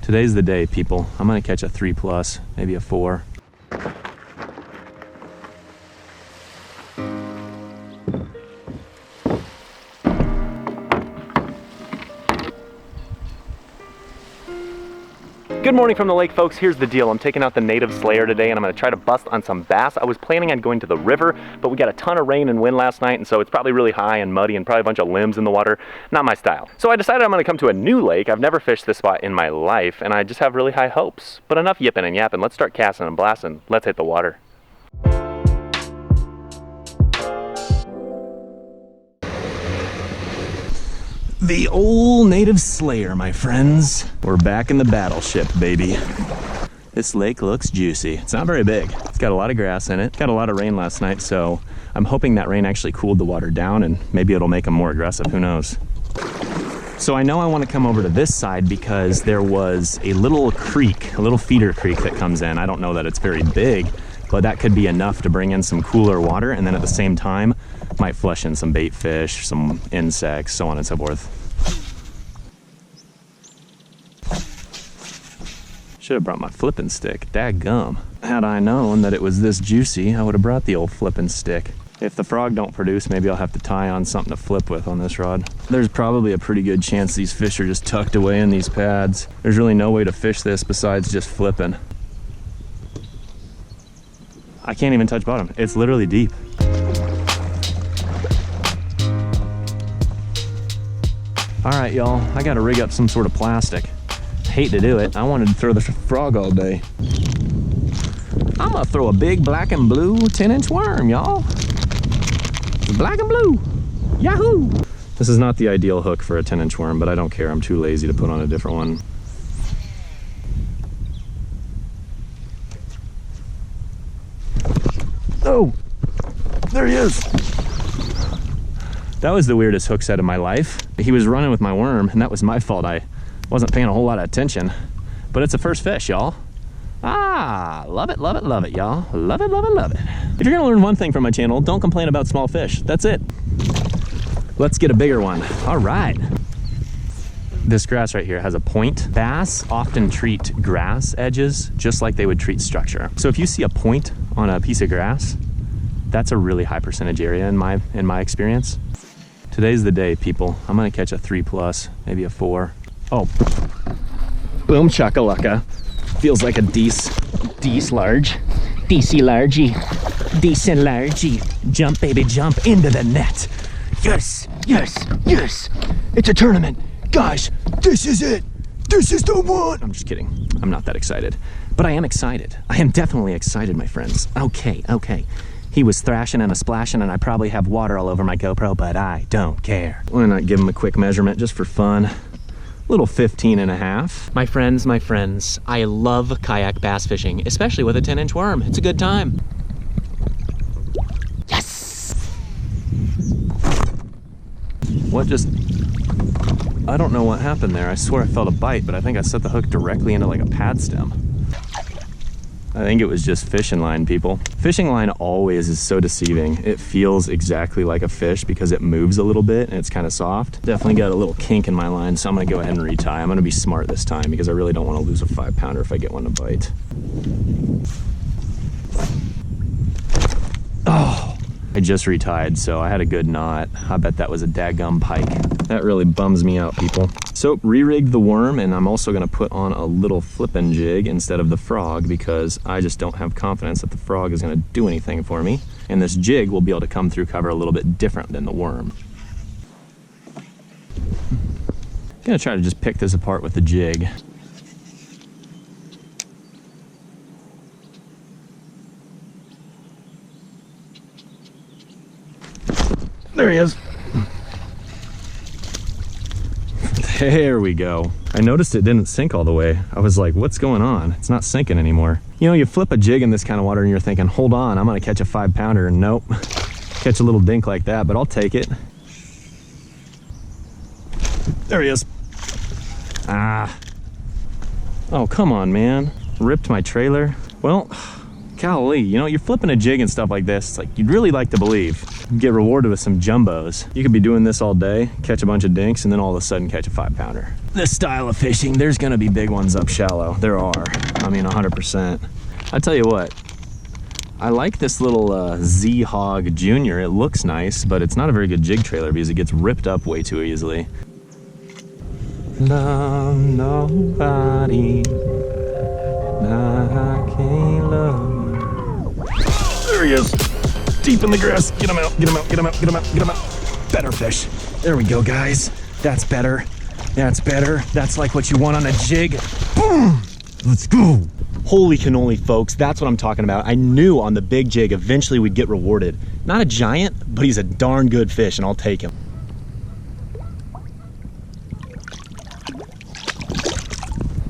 Today's the day, people. I'm gonna catch a 3+, maybe a 4. Good morning from the lake, folks. Here's the deal. I'm taking out the native slayer today and I'm gonna try to bust on some bass. I was planning on going to the river, but we got a ton of rain and wind last night, and so it's probably really high and muddy and probably a bunch of limbs in the water. Not my style. So I decided I'm gonna come to a new lake. I've never fished this spot in my life, and I just have really high hopes. But enough yipping and yapping. Let's start casting and blasting. Let's hit the water. The old native slayer, my friends. We're back in the battleship, baby. This lake looks juicy. It's not very big. It's got a lot of grass in it. Got a lot of rain last night, so I'm hoping that rain actually cooled the water down and maybe it'll make them more aggressive, who knows. So I know I want to come over to this side because there was a little creek, a little feeder creek that comes in. I don't know that it's very big, but that could be enough to bring in some cooler water, and then at the same time might flush in some bait fish, some insects, so on and so forth. Should have brought my flipping stick. Dadgum. Had I known that it was this juicy, I would have brought the old flipping stick. If the frog don't produce, maybe I'll have to tie on something to flip with on this rod. There's probably a pretty good chance these fish are just tucked away in these pads. There's really no way to fish this besides just flipping. I can't even touch bottom. It's literally deep. All right, y'all, I gotta rig up some sort of plastic. Hate to do it. I wanted to throw the frog all day. I'm gonna throw a big black and blue 10-inch worm, y'all. Black and blue. Yahoo! This is not the ideal hook for a 10-inch worm, but I don't care. I'm too lazy to put on a different one. Oh, there he is. That was the weirdest hook set of my life. He was running with my worm, and that was my fault. I wasn't paying a whole lot of attention, but it's a first fish, y'all. Ah, love it, love it, love it, y'all. Love it, love it, love it. If you're gonna learn one thing from my channel, don't complain about small fish. That's it. Let's get a bigger one. All right. This grass right here has a point. Bass often treat grass edges just like they would treat structure. So if you see a point on a piece of grass, that's a really high percentage area in my experience. Today's the day, people. I'm gonna catch a 3+, maybe a 4. Oh, boom chakalaka. Feels like a DC large. DC largy. Decent largy. Jump, baby, jump into the net. Yes, yes, yes. It's a tournament. Guys, this is it. This is the one. I'm just kidding. I'm not that excited. But I am excited. I am definitely excited, my friends. Okay, okay. He was thrashing and a splashing, and I probably have water all over my GoPro, but I don't care. Why not give him a quick measurement just for fun? Little 15.5. My friends, I love kayak bass fishing, especially with a 10-inch worm. It's a good time. Yes! What just... I don't know what happened there. I swear I felt a bite, but I think I set the hook directly into like a pad stem. I think it was just fishing line, people. Fishing line always is so deceiving. It feels exactly like a fish because it moves a little bit and it's kind of soft. Definitely got a little kink in my line, so I'm gonna go ahead and retie. I'm gonna be smart this time because I really don't want to lose a 5-pounder if I get one to bite. Oh, I just retied, so I had a good knot. I bet that was a daggum pike. That really bums me out, people. So re-rigged the worm, and I'm also gonna put on a little flippin' jig instead of the frog because I just don't have confidence that the frog is gonna do anything for me. And this jig will be able to come through cover a little bit different than the worm. I'm gonna try to just pick this apart with the jig. There he is. There we go. I noticed it didn't sink all the way. I was like, what's going on? It's not sinking anymore. You know, you flip a jig in this kind of water and you're thinking, hold on, I'm gonna catch a 5-pounder. Nope. Catch a little dink like that, but I'll take it. There he is. Ah. Oh, come on, man. Ripped my trailer. Well, golly, you know, you're flipping a jig and stuff like this. It's like, you'd really like to believe get rewarded with some jumbos. You could be doing this all day, catch a bunch of dinks, and then all of a sudden catch a 5-pounder. This style of fishing, there's gonna be big ones up shallow. There are, I mean 100%. I tell you what, I like this little Z-Hog Junior. It looks nice, but it's not a very good jig trailer because it gets ripped up way too easily. Love nobody, I can't love you. There he is, deep in the grass. Get him out, get him out, get him out, get him out, get him out. Better fish. There we go, guys. That's better. That's better. That's like what you want on a jig. Boom! Let's go. Holy cannoli, folks. That's what I'm talking about. I knew on the big jig eventually we'd get rewarded. Not a giant, but he's a darn good fish, and I'll take him.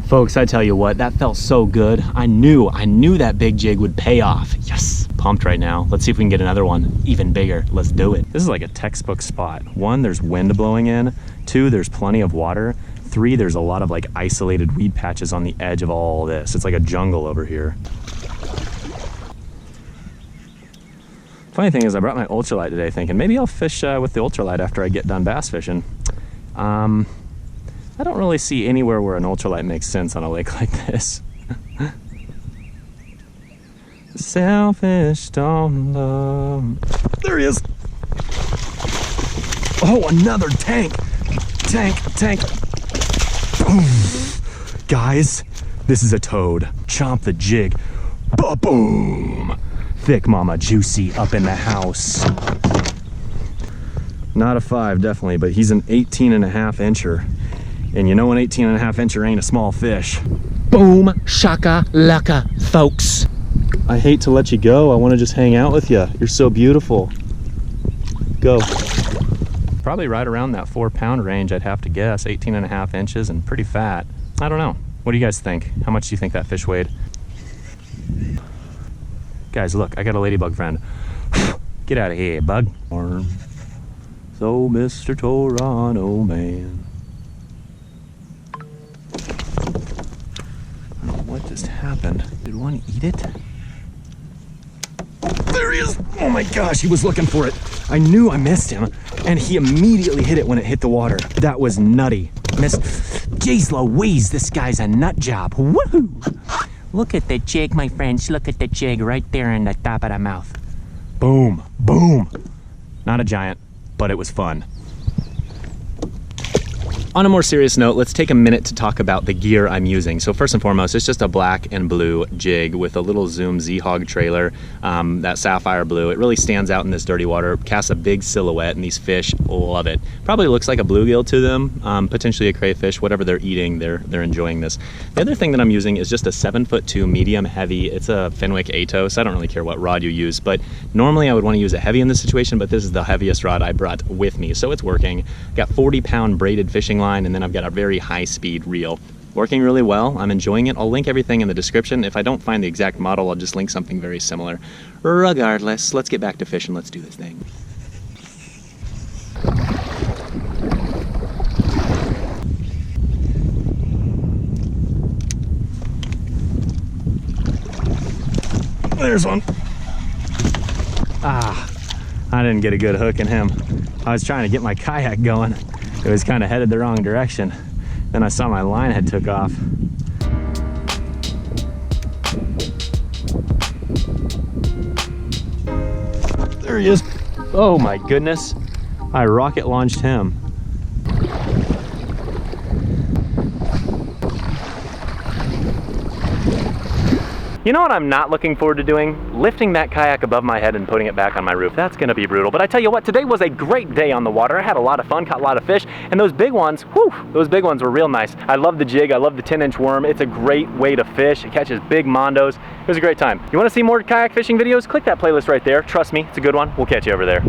Folks, I tell you what, that felt so good. I knew that big jig would pay off. Yes, pumped right now. Let's see if we can get another one, even bigger. Let's do it. This is like a textbook spot. 1, there's wind blowing in. 2, there's plenty of water. 3, there's a lot of like isolated weed patches on the edge of all this. It's like a jungle over here. Funny thing is I brought my ultralight today thinking maybe I'll fish with the ultralight after I get done bass fishing. I don't really see anywhere where an ultralight makes sense on a lake like this. Selfish don't love. There he is. Oh, another tank. Tank. Boom. Guys, this is a toad. Chomp the jig. Ba-boom. Thick mama juicy up in the house. Not a 5, definitely, but he's an 18.5 incher. And you know an 18.5 incher ain't a small fish. Boom, shaka laka, folks. I hate to let you go. I want to just hang out with you. You're so beautiful. Go. Probably right around that 4-pound range, I'd have to guess. 18.5 inches and pretty fat. I don't know. What do you guys think? How much do you think that fish weighed? Guys, look, I got a ladybug friend. Get out of here, bug. So, Mr. Toronto man. What just happened? Did one eat it? There he is! Oh my gosh, he was looking for it. I knew I missed him, and he immediately hit it when it hit the water. That was nutty. Jeez Louise, this guy's a nut job. Woohoo! Look at the jig, my friends. Look at the jig right there in the top of the mouth. Boom, boom. Not a giant, but it was fun. On a more serious note, let's take a minute to talk about the gear I'm using. So first and foremost, it's just a black and blue jig with a little Zoom Z-Hog trailer, that sapphire blue. It really stands out in this dirty water, casts a big silhouette, and these fish love it. Probably looks like a bluegill to them, potentially a crayfish, whatever they're eating, they're enjoying this. The other thing that I'm using is just a 7'2" medium heavy. It's a Fenwick Atos. I don't really care what rod you use, but normally I would want to use a heavy in this situation, but this is the heaviest rod I brought with me, so it's working. Got 40-pound braided fishing line, and then I've got a very high-speed reel. Working really well. I'm enjoying it. I'll link everything in the description. If I don't find the exact model, I'll just link something very similar. Regardless, let's get back to fishing. Let's do this thing. There's one. Ah, I didn't get a good hook in him. I was trying to get my kayak going. It was kind of headed the wrong direction. Then I saw my line had took off. There he is. Oh my goodness. I rocket launched him. You know what I'm not looking forward to doing? Lifting that kayak above my head and putting it back on my roof. That's gonna be brutal. But I tell you what, today was a great day on the water. I had a lot of fun, caught a lot of fish, and those big ones, whew, those big ones were real nice. I love the jig, I love the 10-inch worm. It's a great way to fish. It catches big mondos. It was a great time. You wanna see more kayak fishing videos? Click that playlist right there. Trust me, it's a good one. We'll catch you over there.